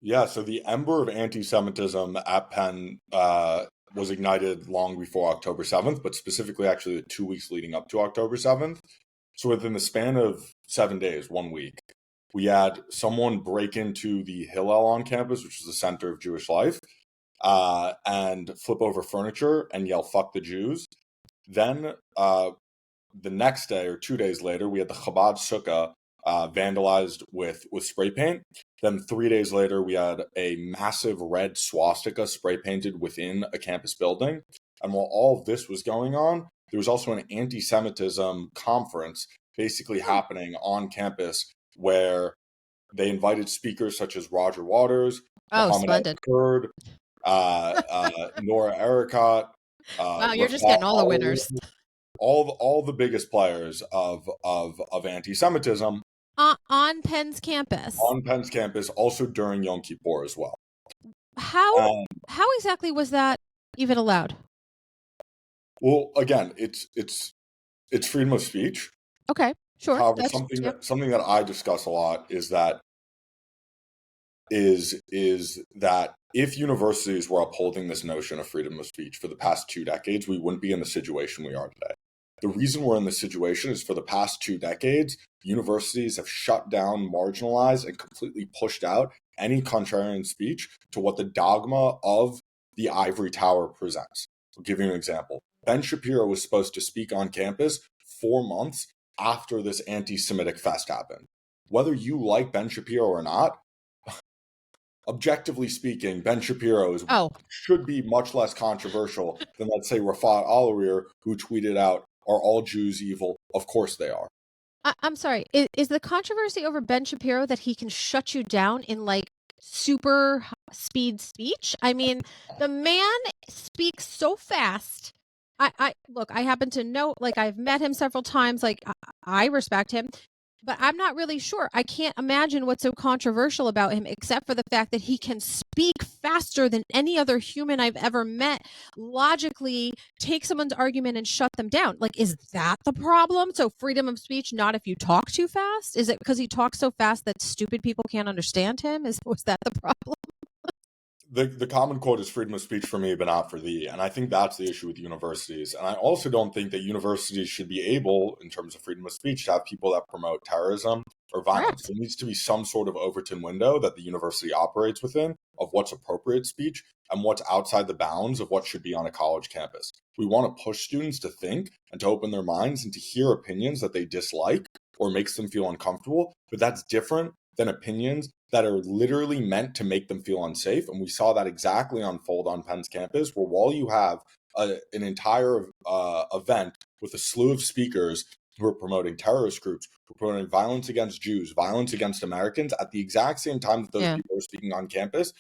Yeah, so the ember of anti-Semitism at Penn was ignited long before October 7th, but specifically actually the 2 weeks leading up to October 7th. So within the span of 7 days, 1 week, we had someone break into the Hillel on campus, which is the center of Jewish life, and flip over furniture and yell, "Fuck the Jews." Then the next day or 2 days later, we had the Chabad Sukkah vandalized with spray paint. Then 3 days later, we had a massive red swastika spray painted within a campus building. And while all of this was going on, there was also an anti-Semitism conference basically happening on campus where they invited speakers such as Roger Waters, Oh, Mohammed splendid. El-Kurd, Nora Ericott, Wow, you're just Rafat getting all the Alawi, winners. all the biggest players of anti-Semitism On Penn's campus. on Penn's campus, also during Yom Kippur as well. How Um, how exactly was that even allowed? well, again, it's freedom of speech. Okay, sure. However, That's yep. something that I discuss a lot is that if universities were upholding this notion of freedom of speech for the past 2 decades, we wouldn't be in the situation we are today. The reason we're in this situation is for the past 2 decades, universities have shut down, marginalized, and completely pushed out any contrarian speech to what the dogma of the ivory tower presents. I'll give you an example. Ben Shapiro was supposed to speak on campus 4 months after this anti-Semitic fest happened. Whether you like Ben Shapiro or not, objectively speaking, Ben Shapiro Oh, should be much less controversial than, let's say, Rafat Alawi, who tweeted out, "Are all Jews evil? Of course they are." I'm sorry. Is the controversy over Ben Shapiro that he can shut you down in like super speed speech? I mean, the man speaks so fast. I look, I happen to know, like, I've met him several times. Like, I respect him, but I'm not really sure. I can't imagine what's so controversial about him, except for the fact that he can speak faster than any other human I've ever met. Logically, take someone's argument and shut them down. Like, is that the problem? So, freedom of speech, not if you talk too fast? Is it because he talks so fast that stupid people can't understand him? Was that the problem? The common quote is freedom of speech for me, but not for thee. And I think that's the issue with universities. And I also don't think that universities should be able, in terms of freedom of speech, to have people that promote terrorism or violence. Correct. There needs to be some sort of Overton window that the university operates within of what's appropriate speech and what's outside the bounds of what should be on a college campus. We want to push students to think and to open their minds and to hear opinions that they dislike or makes them feel uncomfortable, but that's different than opinions that are literally meant to make them feel unsafe. And we saw that exactly unfold on Penn's campus, where while you have an entire event with a slew of speakers who are promoting terrorist groups, who are promoting violence against Jews, violence against Americans, at the exact same time that those Yeah. people are speaking on campus,